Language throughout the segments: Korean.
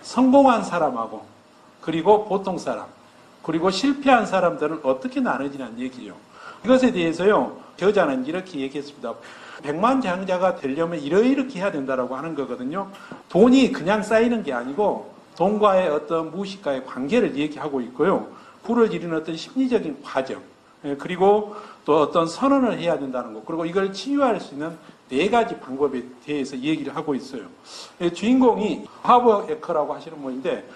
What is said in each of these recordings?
성공한 사람하고 그리고 보통 사람 그리고 실패한 사람들은 어떻게 나눠지냐는 얘기예요. 이것에 대해서요, 저자는 이렇게 얘기했습니다. 백만장자가 되려면 이렇게 해야 된다라고 하는 거거든요. 돈이 그냥 쌓이는 게 아니고 돈과의 어떤 무엇인가의 관계를 얘기하고 있고요. 부를 이루는 어떤 심리적인 과정, 그리고 또 어떤 선언을 해야 된다는 것, 그리고 이걸 치유할 수 있는 4가지 방법에 대해서 얘기를 하고 있어요. 주인공이 하버 에커라고 하시는 분인데,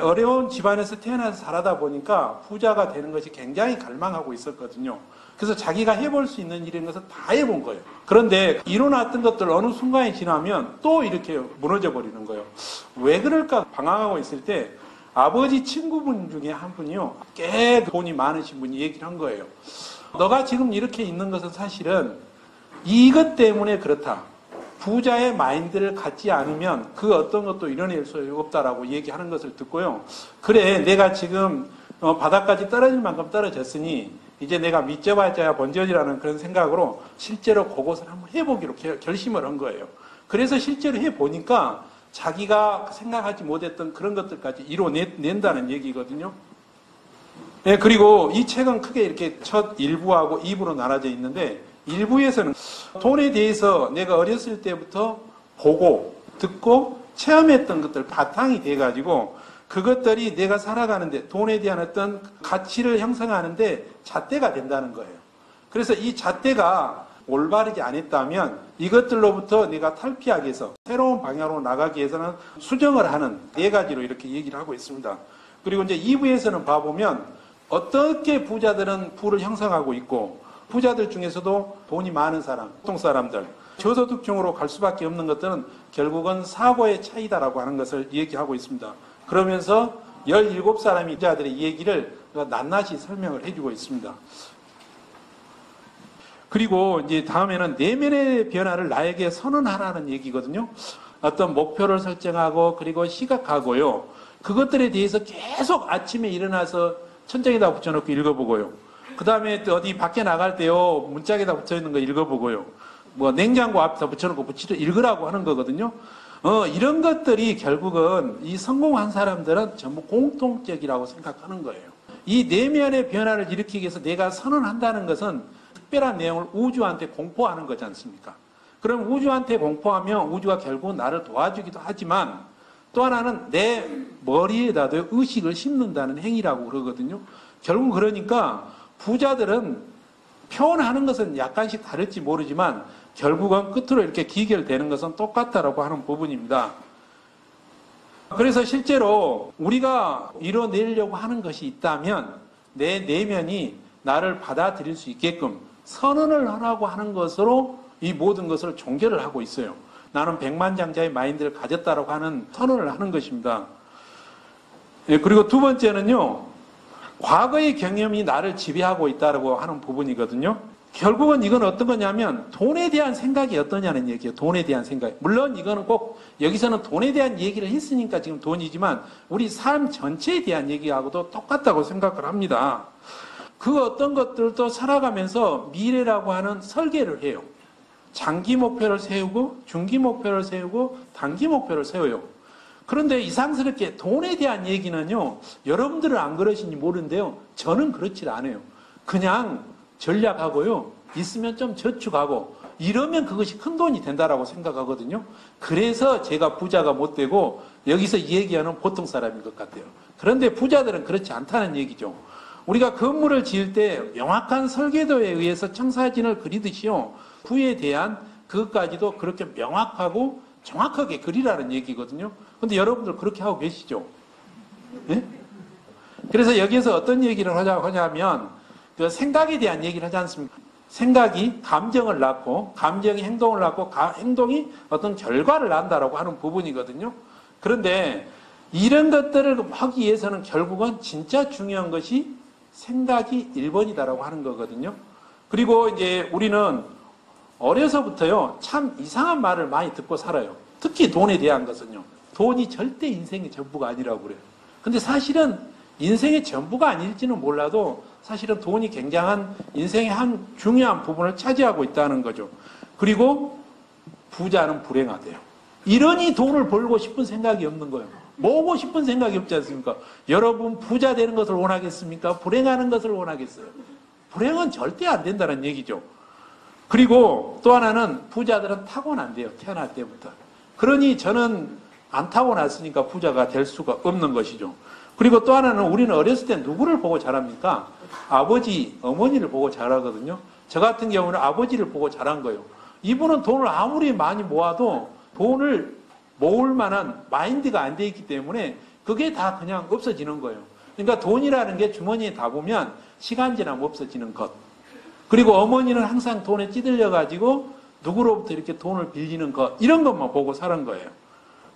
어려운 집안에서 태어나서 살아다 보니까 부자가 되는 것이 굉장히 갈망하고 있었거든요. 그래서 자기가 해볼 수 있는 일인 것을 다 해본 거예요. 그런데 이뤄놨던 것들 어느 순간이 지나면 또 이렇게 무너져 버리는 거예요. 왜 그럴까 방황하고 있을 때 아버지 친구분 중에 한 분이요, 꽤 돈이 많으신 분이 얘기를 한 거예요. 너가 지금 이렇게 있는 것은 사실은 이것 때문에 그렇다. 부자의 마인드를 갖지 않으면 그 어떤 것도 이뤄낼 수 없다라고 얘기하는 것을 듣고요. 그래, 내가 지금 바닥까지 떨어질 만큼 떨어졌으니 이제 내가 밑져봐야 번져지라는 그런 생각으로 실제로 그것을 한번 해보기로 결심을 한 거예요. 그래서 실제로 해보니까 자기가 생각하지 못했던 그런 것들까지 이뤄낸다는 얘기거든요. 네, 그리고 이 책은 크게 이렇게 첫 1부하고 2부로 나눠져 있는데, 1부에서는 돈에 대해서 내가 어렸을 때부터 보고 듣고 체험했던 것들 바탕이 돼가지고 그것들이 내가 살아가는데 돈에 대한 어떤 가치를 형성하는데 잣대가 된다는 거예요. 그래서 이 잣대가 올바르게 안 했다면 이것들로부터 내가 탈피하기 위해서 새로운 방향으로 나가기 위해서는 수정을 하는 4가지로 이렇게 얘기를 하고 있습니다. 그리고 이제 2부에서는 봐보면 어떻게 부자들은 부를 형성하고 있고 부자들 중에서도 돈이 많은 사람, 보통 사람들, 저소득층으로 갈 수밖에 없는 것들은 결국은 사고의 차이다라고 하는 것을 얘기하고 있습니다. 그러면서 17사람이 부자들의 얘기를 낱낱이 설명을 해주고 있습니다. 그리고 이제 다음에는 내면의 변화를 나에게 선언하라는 얘기거든요. 어떤 목표를 설정하고 그리고 시각하고요. 그것들에 대해서 계속 아침에 일어나서 천장에다 붙여놓고 읽어보고요. 그 다음에 또 어디 밖에 나갈 때요, 문짝에다 붙여있는 거 읽어보고요. 뭐 냉장고 앞에다 붙여놓고 읽으라고 하는 거거든요. 이런 것들이 결국은 이 성공한 사람들은 전부 공통적이라고 생각하는 거예요. 이 내면의 변화를 일으키기 위해서 내가 선언한다는 것은 특별한 내용을 우주한테 공포하는 거지 않습니까? 그럼 우주한테 공포하면 우주가 결국 나를 도와주기도 하지만 또 하나는 내 머리에다도 의식을 심는다는 행위라고 그러거든요. 결국 그러니까 부자들은 표현하는 것은 약간씩 다를지 모르지만 결국은 끝으로 이렇게 기결되는 것은 똑같다라고 하는 부분입니다. 그래서 실제로 우리가 이뤄내려고 하는 것이 있다면 내 내면이 나를 받아들일 수 있게끔 선언을 하라고 하는 것으로 이 모든 것을 종결을 하고 있어요. 나는 백만장자의 마인드를 가졌다라고 하는 선언을 하는 것입니다. 그리고 두 번째는요, 과거의 경험이 나를 지배하고 있다고 하는 부분이거든요. 결국은 이건 어떤 거냐면 돈에 대한 생각이 어떠냐는 얘기예요. 돈에 대한 생각. 물론 이거는 꼭 여기서는 돈에 대한 얘기를 했으니까 지금 돈이지만 우리 삶 전체에 대한 얘기하고도 똑같다고 생각을 합니다. 그 어떤 것들도 살아가면서 미래라고 하는 설계를 해요. 장기 목표를 세우고 중기 목표를 세우고 단기 목표를 세워요. 그런데 이상스럽게 돈에 대한 얘기는요, 여러분들은 안 그러신지 모르는데요, 저는 그렇지 않아요. 그냥 전략하고요, 있으면 좀 저축하고 이러면 그것이 큰 돈이 된다라고 생각하거든요. 그래서 제가 부자가 못 되고 여기서 얘기하는 보통 사람인 것 같아요. 그런데 부자들은 그렇지 않다는 얘기죠. 우리가 건물을 지을 때 명확한 설계도에 의해서 청사진을 그리듯이요, 부에 대한 그것까지도 그렇게 명확하고 정확하게 그리라는 얘기거든요. 근데 여러분들 그렇게 하고 계시죠? 네? 그래서 여기에서 어떤 얘기를 하냐면 그 생각에 대한 얘기를 하지 않습니까? 생각이 감정을 낳고 감정이 행동을 낳고 행동이 어떤 결과를 낳는다라고 하는 부분이거든요. 그런데 이런 것들을 하기 위해서는 결국은 진짜 중요한 것이 생각이 1번이다라고 하는 거거든요. 그리고 이제 우리는 어려서부터요, 참 이상한 말을 많이 듣고 살아요. 특히 돈에 대한 것은요. 돈이 절대 인생의 전부가 아니라고 그래요. 근데 사실은 인생의 전부가 아닐지는 몰라도 사실은 돈이 굉장한 인생의 한 중요한 부분을 차지하고 있다는 거죠. 그리고 부자는 불행하대요. 이러니 돈을 벌고 싶은 생각이 없는 거예요. 모으고 싶은 생각이 없지 않습니까? 여러분 부자 되는 것을 원하겠습니까? 불행하는 것을 원하겠어요? 불행은 절대 안 된다는 얘기죠. 그리고 또 하나는 부자들은 타고난대요. 태어날 때부터. 그러니 저는 안 타고났으니까 부자가 될 수가 없는 것이죠. 그리고 또 하나는 우리는 어렸을 때 누구를 보고 자랍니까? 아버지, 어머니를 보고 자라거든요. 저 같은 경우는 아버지를 보고 자란 거예요. 이분은 돈을 아무리 많이 모아도 돈을 모을 만한 마인드가 안 돼 있기 때문에 그게 다 그냥 없어지는 거예요. 그러니까 돈이라는 게 주머니에 다 보면 시간 지나면 없어지는 것. 그리고 어머니는 항상 돈에 찌들려 가지고 누구로부터 이렇게 돈을 빌리는 것, 이런 것만 보고 사는 거예요.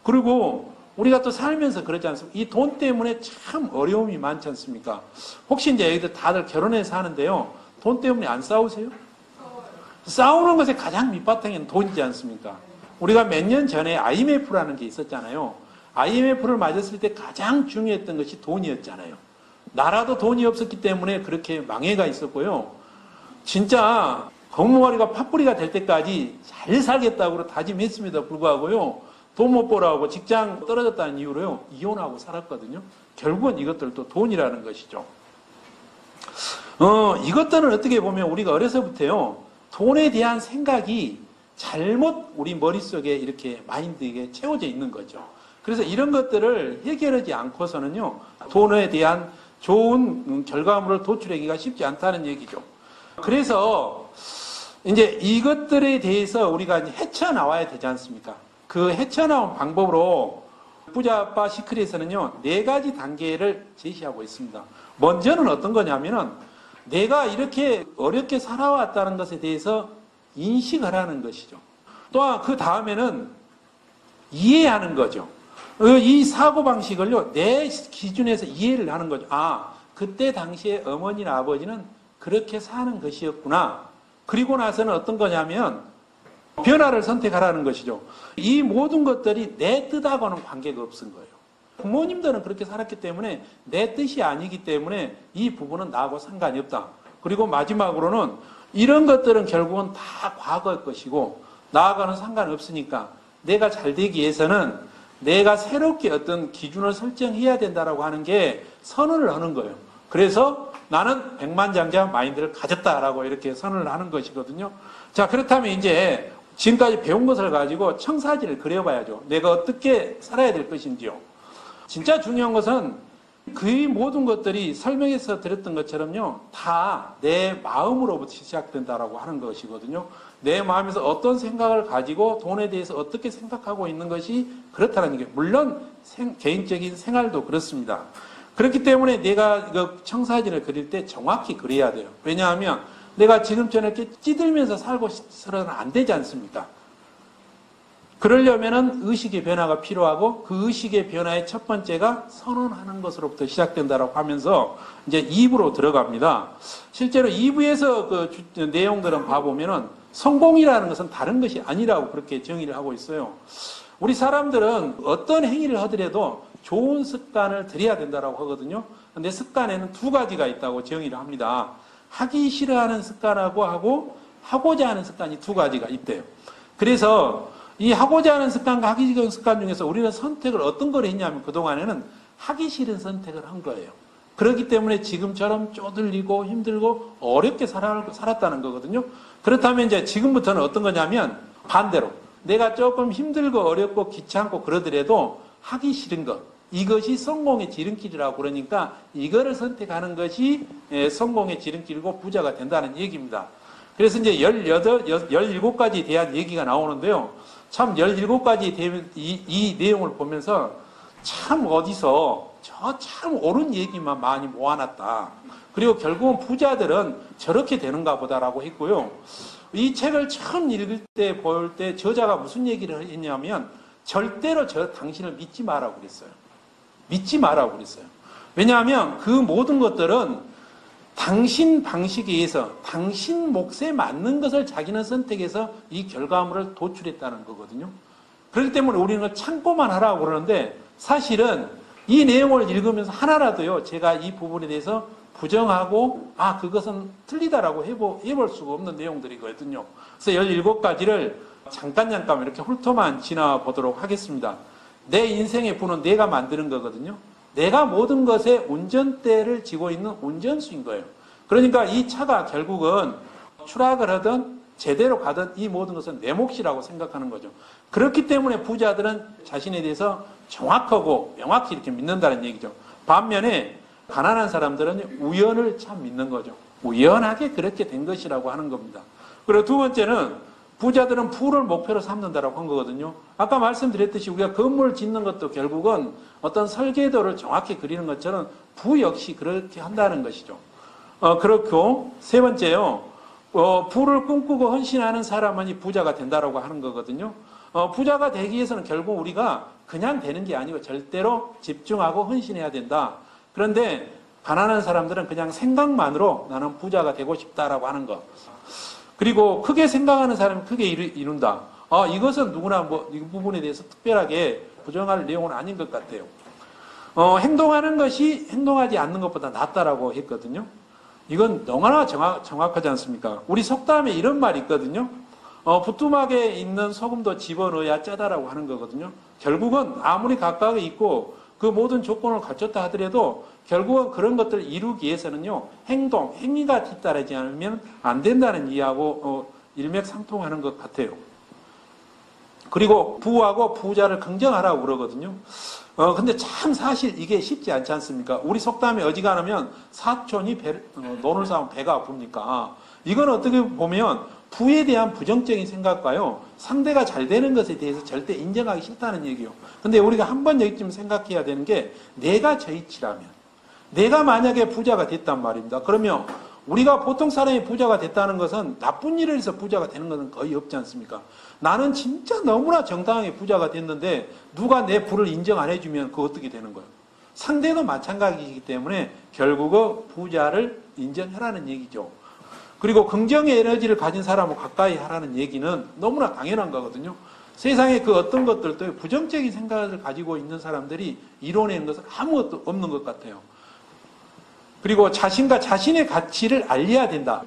그리고 우리가 또 살면서 그러지 않습니까? 이 돈 때문에 참 어려움이 많지 않습니까? 혹시 이제 여기들 다들 결혼해서 하는데요. 돈 때문에 안 싸우세요? 싸우는 것의 가장 밑바탕에는 돈이지 않습니까? 우리가 몇 년 전에 IMF라는 게 있었잖아요. IMF를 맞았을 때 가장 중요했던 것이 돈이었잖아요. 나라도 돈이 없었기 때문에 그렇게 망해가 있었고요. 진짜 검머리가 팥뿌리가 될 때까지 잘 살겠다고 다짐했음에도 불구하고요. 돈 못 벌어하고 직장 떨어졌다는 이유로요. 이혼하고 살았거든요. 결국은 이것들도 돈이라는 것이죠. 이것들은 어떻게 보면 우리가 어려서부터요. 돈에 대한 생각이 잘못 우리 머릿속에 이렇게 마인드에 채워져 있는 거죠. 그래서 이런 것들을 해결하지 않고서는요. 돈에 대한 좋은 결과물을 도출하기가 쉽지 않다는 얘기죠. 그래서 이제 이것들에 대해서 우리가 헤쳐나와야 되지 않습니까? 그 헤쳐나온 방법으로 부자 아빠 시크릿에서는요, 4가지 단계를 제시하고 있습니다. 먼저는 어떤 거냐면은 내가 이렇게 어렵게 살아왔다는 것에 대해서 인식을 하는 것이죠. 또한 그 다음에는 이해하는 거죠. 이 사고방식을요, 내 기준에서 이해를 하는 거죠. 아, 그때 당시에 어머니나 아버지는 그렇게 사는 것이었구나. 그리고 나서는 어떤 거냐면 변화를 선택하라는 것이죠. 이 모든 것들이 내 뜻하고는 관계가 없은 거예요. 부모님들은 그렇게 살았기 때문에 내 뜻이 아니기 때문에 이 부분은 나하고 상관이 없다. 그리고 마지막으로는 이런 것들은 결국은 다 과거의 것이고 나하고는 상관없으니까 내가 잘 되기 위해서는 내가 새롭게 어떤 기준을 설정해야 된다라고 하는 게 선언을 하는 거예요. 그래서 나는 백만장자 마인드를 가졌다라고 이렇게 선언을 하는 것이거든요. 자, 그렇다면 이제 지금까지 배운 것을 가지고 청사진을 그려봐야죠. 내가 어떻게 살아야 될 것인지요. 진짜 중요한 것은 그 모든 것들이 설명해서 드렸던 것처럼요. 다 내 마음으로부터 시작된다라고 하는 것이거든요. 내 마음에서 어떤 생각을 가지고 돈에 대해서 어떻게 생각하고 있는 것이 그렇다는 게 물론 개인적인 생활도 그렇습니다. 그렇기 때문에 내가 청사진을 그릴 때 정확히 그려야 돼요. 왜냐하면 내가 지금처럼 이렇게 찌들면서 살고 싶어서는 안 되지 않습니까? 그러려면은 의식의 변화가 필요하고 그 의식의 변화의 첫 번째가 선언하는 것으로부터 시작된다라고 하면서 이제 2부로 들어갑니다. 실제로 2부에서 그 내용들은 봐보면은 성공이라는 것은 다른 것이 아니라고 그렇게 정의를 하고 있어요. 우리 사람들은 어떤 행위를 하더라도 좋은 습관을 들여야 된다라고 하거든요. 근데 습관에는 2가지가 있다고 정의를 합니다. 하기 싫어하는 습관하고 하고자 하는 습관이 2가지가 있대요. 그래서 이 하고자 하는 습관과 하기 싫은 습관 중에서 우리는 선택을 어떤 걸 했냐면 그동안에는 하기 싫은 선택을 한 거예요. 그렇기 때문에 지금처럼 쪼들리고 힘들고 어렵게 살았다는 거거든요. 그렇다면 이제 지금부터는 어떤 거냐면 반대로 내가 조금 힘들고 어렵고 귀찮고 그러더라도 하기 싫은 것, 이것이 성공의 지름길이라고 그러니까 이거를 선택하는 것이 성공의 지름길이고 부자가 된다는 얘기입니다. 그래서 이제 17가지에 대한 얘기가 나오는데요. 참 17가지 되면 이 내용을 보면서 참 어디서 저 참 옳은 얘기만 많이 모아놨다. 그리고 결국은 부자들은 저렇게 되는가 보다라고 했고요. 이 책을 처음 읽을 때 볼 때 저자가 무슨 얘기를 했냐면 절대로 당신을 믿지 마라고 그랬어요. 믿지 마라고 그랬어요. 왜냐하면 그 모든 것들은 당신 방식에 의해서 당신 몫에 맞는 것을 자기는 선택해서 이 결과물을 도출했다는 거거든요. 그렇기 때문에 우리는 참고만 하라고 그러는데 사실은 이 내용을 읽으면서 하나라도요, 제가 이 부분에 대해서 부정하고, 그것은 틀리다라고 해볼 수가 없는 내용들이거든요. 그래서 17가지를 잠깐 이렇게 훑어만 지나보도록 하겠습니다. 내 인생의 부는 내가 만드는 거거든요. 내가 모든 것의 운전대를 쥐고 있는 운전수인 거예요. 그러니까 이 차가 결국은 추락을 하든 제대로 가든 이 모든 것은 내 몫이라고 생각하는 거죠. 그렇기 때문에 부자들은 자신에 대해서 정확하고 명확히 이렇게 믿는다는 얘기죠. 반면에 가난한 사람들은 우연을 참 믿는 거죠. 우연하게 그렇게 된 것이라고 하는 겁니다. 그리고 두 번째는 부자들은 부를 목표로 삼는다라고 한 거거든요. 아까 말씀드렸듯이 우리가 건물 짓는 것도 결국은 어떤 설계도를 정확히 그리는 것처럼 부 역시 그렇게 한다는 것이죠. 그렇고 세 번째요. 부를 꿈꾸고 헌신하는 사람만이 부자가 된다라고 하는 거거든요. 부자가 되기 위해서는 결국 우리가 그냥 되는 게 아니고 절대로 집중하고 헌신해야 된다. 그런데 가난한 사람들은 그냥 생각만으로 나는 부자가 되고 싶다라고 하는 것. 그리고 크게 생각하는 사람은 크게 이룬다. 이것은 누구나 이 부분에 대해서 특별하게 부정할 내용은 아닌 것 같아요. 행동하는 것이 행동하지 않는 것보다 낫다라고 했거든요. 이건 너무나 정확하지 않습니까? 우리 속담에 이런 말이 있거든요. 부뚜막에 있는 소금도 집어넣어야 짜다라고 하는 거거든요. 결국은 아무리 각각에 있고 그 모든 조건을 갖췄다 하더라도 결국은 그런 것들을 이루기 위해서는요, 행위가 뒤따르지 않으면 안 된다는 이해하고 일맥상통하는 것 같아요. 그리고 부하고 부자를 긍정하라고 그러거든요. 근데 참 사실 이게 쉽지 않지 않습니까? 우리 속담에 어지간하면 사촌이 논을 쌓으면 배가 아픕니까? 이건 어떻게 보면 부에 대한 부정적인 생각과요, 상대가 잘 되는 것에 대해서 절대 인정하기 싫다는 얘기예요. 근데 우리가 한번 여기쯤 생각해야 되는 게, 내가 저 위치라면, 내가 만약에 부자가 됐단 말입니다. 그러면 우리가 보통 사람이 부자가 됐다는 것은 나쁜 일을 해서 부자가 되는 것은 거의 없지 않습니까? 나는 진짜 너무나 정당하게 부자가 됐는데 누가 내 부를 인정 안 해주면 그거 어떻게 되는 거예요? 상대도 마찬가지이기 때문에 결국은 부자를 인정하라는 얘기죠. 그리고 긍정의 에너지를 가진 사람을 가까이 하라는 얘기는 너무나 당연한 거거든요. 세상에 그 어떤 것들도 부정적인 생각을 가지고 있는 사람들이 이뤄내는 것은 아무것도 없는 것 같아요. 그리고 자신과 자신의 가치를 알려야 된다.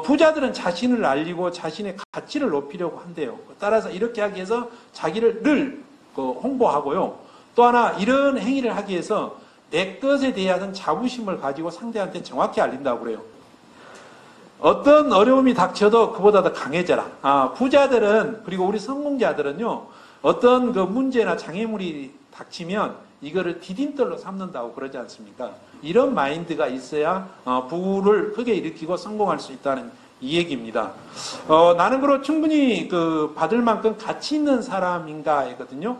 부자들은 자신을 알리고 자신의 가치를 높이려고 한대요. 따라서 이렇게 하기 위해서 자기를 늘 홍보하고요. 또 하나 이런 행위를 하기 위해서 내 것에 대한 자부심을 가지고 상대한테 정확히 알린다고 그래요. 어떤 어려움이 닥쳐도 그보다 더 강해져라. 부자들은, 그리고 우리 성공자들은요, 어떤 그 문제나 장애물이 닥치면 이거를 디딤돌로 삼는다고 그러지 않습니까? 이런 마인드가 있어야 부를 크게 일으키고 성공할 수 있다는 이 얘기입니다. 나는 그럼 충분히 받을 만큼 가치 있는 사람인가 했거든요.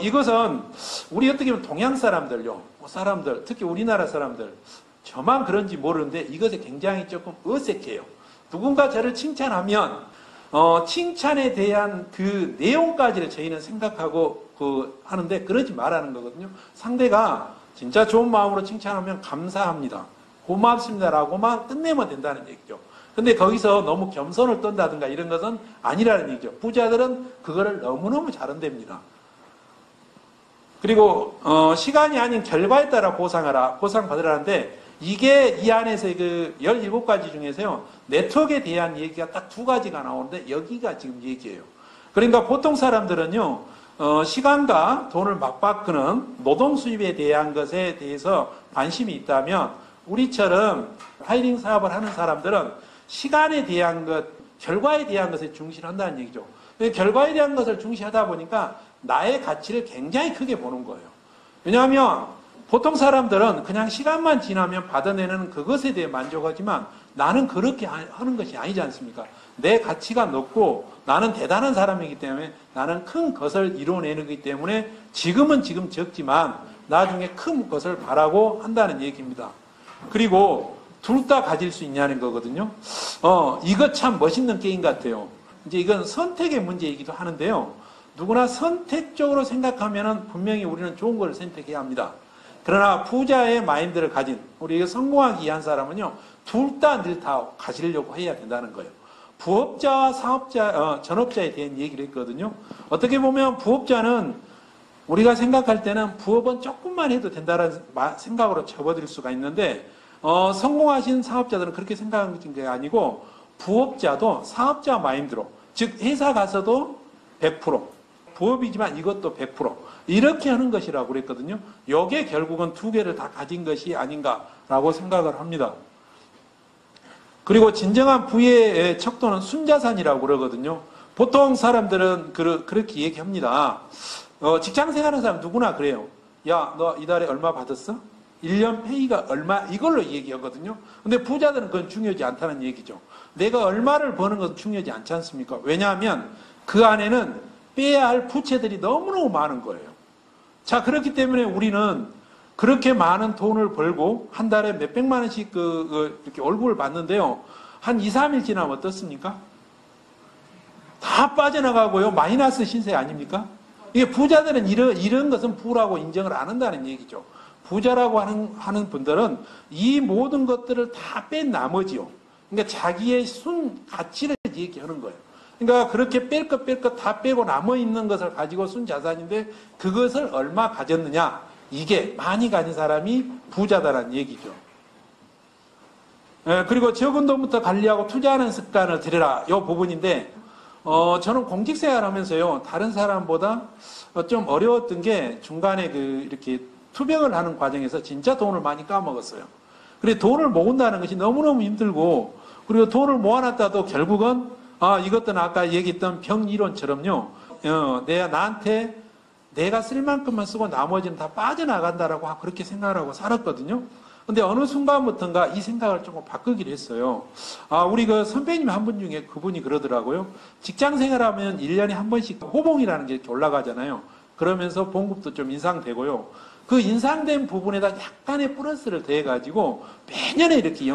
이것은 우리 어떻게 보면 동양 사람들요, 특히 우리나라 사람들, 저만 그런지 모르는데 이것에 굉장히 조금 어색해요. 누군가 저를 칭찬하면 칭찬에 대한 그 내용까지를 저희는 생각하고 하는데 그러지 말라는 거거든요. 상대가 진짜 좋은 마음으로 칭찬하면 감사합니다, 고맙습니다라고만 끝내면 된다는 얘기죠. 근데 거기서 너무 겸손을 떤다든가 이런 것은 아니라는 얘기죠. 부자들은 그거를 너무너무 잘한답니다. 그리고 시간이 아닌 결과에 따라 보상받으라는데, 이게 이 안에서 그 17가지 중에서요, 네트워크에 대한 얘기가 딱 2가지가 나오는데 여기가 지금 얘기예요. 그러니까 보통 사람들은요, 시간과 돈을 맞바꾸는 노동 수입에 대한 것에 대해서 관심이 있다면, 우리처럼 하이링 사업을 하는 사람들은 시간에 대한 것, 결과에 대한 것에 중시한다는 얘기죠. 결과에 대한 것을 중시하다 보니까 나의 가치를 굉장히 크게 보는 거예요. 왜냐하면 보통 사람들은 그냥 시간만 지나면 받아내는 그것에 대해 만족하지만 나는 그렇게 하는 것이 아니지 않습니까? 내 가치가 높고 나는 대단한 사람이기 때문에, 나는 큰 것을 이뤄내기 때문에 지금은 지금 적지만 나중에 큰 것을 바라고 한다는 얘기입니다. 그리고 둘 다 가질 수 있냐는 거거든요. 이거 참 멋있는 게임 같아요. 이제 이건 선택의 문제이기도 하는데요. 누구나 선택적으로 생각하면은 분명히 우리는 좋은 걸 선택해야 합니다. 그러나 부자의 마인드를 가진, 우리 성공하기 위한 사람은요, 둘 다 늘 다 가지려고 해야 된다는 거예요. 부업자와 전업자에 대한 얘기를 했거든요. 어떻게 보면 부업자는 우리가 생각할 때는 부업은 조금만 해도 된다는 생각으로 접어들 수가 있는데, 성공하신 사업자들은 그렇게 생각하는 게 아니고, 부업자도 사업자 마인드로, 즉 회사 가서도 100%, 부업이지만 이것도 100%, 이렇게 하는 것이라고 그랬거든요. 이게 결국은 두 개를 다 가진 것이 아닌가라고 생각을 합니다. 그리고 진정한 부의 척도는 순자산이라고 그러거든요. 보통 사람들은 그렇게 얘기합니다. 직장 생활하는 사람 누구나 그래요. 야, 너 이달에 얼마 받았어? 1년 페이가 얼마? 이걸로 얘기하거든요. 근데 부자들은 그건 중요하지 않다는 얘기죠. 내가 얼마를 버는 것은 중요하지 않지 않습니까? 왜냐하면 그 안에는 빼야 할 부채들이 너무너무 많은 거예요. 자, 그렇기 때문에 우리는 그렇게 많은 돈을 벌고 한 달에 몇백만 원씩 이렇게 월급을 받는데요. 한 2, 3일 지나면 어떻습니까? 다 빠져나가고요. 마이너스 신세 아닙니까? 이게 부자들은 이런 것은 부라고 인정을 안 한다는 얘기죠. 부자라고 하는 분들은 이 모든 것들을 다 뺀 나머지요. 그러니까 자기의 순 가치를 얘기하는 거예요. 그러니까 그렇게 뺄 것 다 빼고 남아있는 것을 가지고 순 자산인데 그것을 얼마 가졌느냐. 이게 많이 가진 사람이 부자다라는 얘기죠. 그리고 적은 돈부터 관리하고 투자하는 습관을 들여라. 이 부분인데 저는 공직생활 하면서요. 다른 사람보다 좀 어려웠던 게 중간에 이렇게 투병을 하는 과정에서 진짜 돈을 많이 까먹었어요. 그리고 돈을 모은다는 것이 너무너무 힘들고 그리고 돈을 모아놨다도 결국은 이것도 아까 얘기했던 병 이론처럼요. 나한테 내가 쓸 만큼만 쓰고 나머지는 다 빠져나간다라고 그렇게 생각을 하고 살았거든요. 근데 어느 순간부터인가 이 생각을 조금 바꾸기로 했어요. 우리 선배님 한 분 중에 그분이 그러더라고요. 직장 생활하면 1년에 한 번씩 호봉이라는 게 이렇게 올라가잖아요. 그러면서 봉급도 좀 인상되고요. 그 인상된 부분에다 약간의 플러스를 더해가지고 매년에 이렇게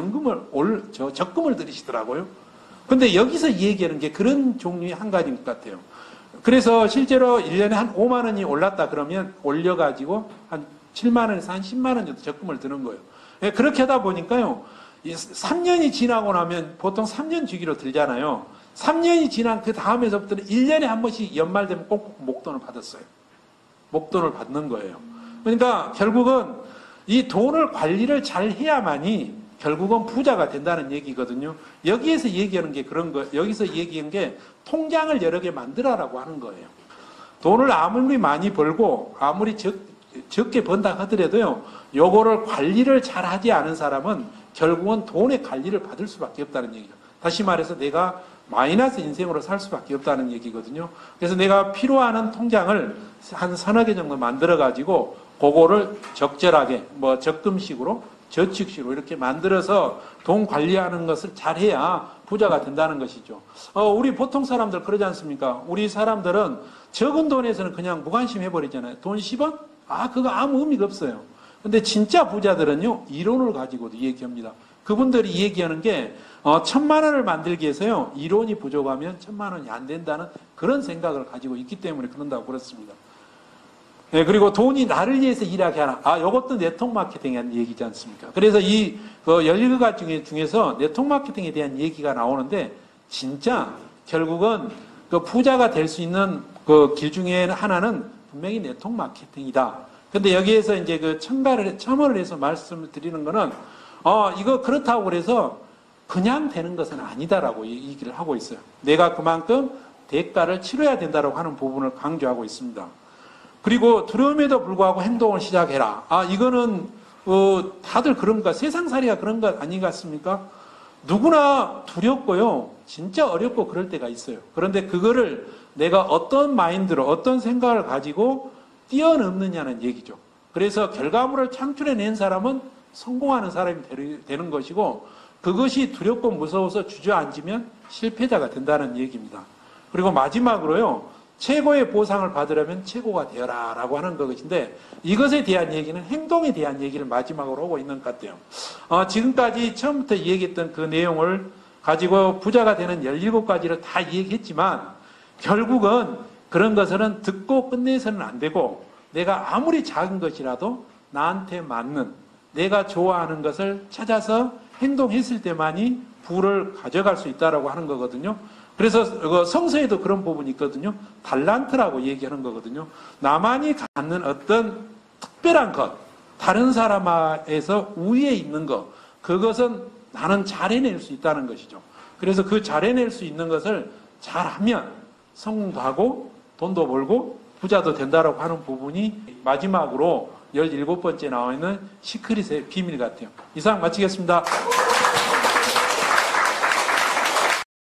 적금을 들이시더라고요. 근데 여기서 얘기하는 게 그런 종류의 한 가지인 것 같아요. 그래서 실제로 1년에 한 5만 원이 올랐다 그러면 올려가지고 한 7만 원에서 한 10만 원 정도 적금을 드는 거예요. 그렇게 하다 보니까요. 3년이 지나고 나면 보통 3년 주기로 들잖아요. 3년이 지난 그 다음에서부터는 1년에 한 번씩 연말 되면 꼭 목돈을 받았어요. 목돈을 받는 거예요. 그러니까 결국은 이 돈을 관리를 잘 해야만이 결국은 부자가 된다는 얘기거든요. 여기에서 얘기하는 게 그런 거, 여기서 얘기한 게 통장을 여러 개 만들어라고 하는 거예요. 돈을 아무리 많이 벌고 아무리 적게 번다 하더라도요, 요거를 관리를 잘 하지 않은 사람은 결국은 돈의 관리를 받을 수밖에 없다는 얘기죠. 다시 말해서 내가 마이너스 인생으로 살 수밖에 없다는 얘기거든요. 그래서 내가 필요한 통장을 한 서너 개 정도 만들어가지고 그거를 적절하게 적금식으로 저축식으로 이렇게 만들어서 돈 관리하는 것을 잘해야 부자가 된다는 것이죠. 우리 보통 사람들 그러지 않습니까? 우리 사람들은 적은 돈에서는 그냥 무관심 해버리잖아요. 돈 10원? 그거 아무 의미가 없어요. 근데 진짜 부자들은요, 이론을 가지고도 얘기합니다. 그분들이 얘기하는 게 1,000만 원을 만들기 위해서요, 이론이 부족하면 1,000만 원이 안 된다는 그런 생각을 가지고 있기 때문에 그런다고 그렇습니다. 그리고 돈이 나를 위해서 일하게 하나. 이것도 네트워크 마케팅에 대한 얘기지 않습니까? 그래서 이 17가지 중에서 네트워크 마케팅에 대한 얘기가 나오는데, 진짜 결국은 그 부자가 될 수 있는 그 길 중에 하나는 분명히 네트워크 마케팅이다. 근데 여기에서 이제 첨언을 해서 말씀을 드리는 거는, 이거 그렇다고 그래서 그냥 되는 것은 아니다라고 얘기를 하고 있어요. 내가 그만큼 대가를 치러야 된다라고 하는 부분을 강조하고 있습니다. 그리고 두려움에도 불구하고 행동을 시작해라. 이거는 다들 그런가? 세상살이가 그런 것 아니 같습니까? 누구나 두렵고요. 진짜 어렵고 그럴 때가 있어요. 그런데 그거를 내가 어떤 마인드로 어떤 생각을 가지고 뛰어넘느냐는 얘기죠. 그래서 결과물을 창출해낸 사람은 성공하는 사람이 되는 것이고, 그것이 두렵고 무서워서 주저앉으면 실패자가 된다는 얘기입니다. 그리고 마지막으로요. 최고의 보상을 받으려면 최고가 되어라 라고 하는 것인데, 이것에 대한 얘기는 행동에 대한 얘기를 마지막으로 하고 있는 것 같아요. 지금까지 처음부터 얘기했던 그 내용을 가지고 부자가 되는 17가지를 다 얘기했지만, 결국은 그런 것은 듣고 끝내서는 안 되고, 내가 아무리 작은 것이라도 나한테 맞는, 내가 좋아하는 것을 찾아서 행동했을 때만이 부를 가져갈 수 있다라고 하는 거거든요. 그래서 성서에도 그런 부분이 있거든요. 달란트라고 얘기하는 거거든요. 나만이 갖는 어떤 특별한 것, 다른 사람에서 우위에 있는 것, 그것은 나는 잘 해낼 수 있다는 것이죠. 그래서 그 잘 해낼 수 있는 것을 잘하면 성공도 하고 돈도 벌고 부자도 된다라고 하는 부분이 마지막으로 17번째 나와 있는 시크릿의 비밀 같아요. 이상 마치겠습니다.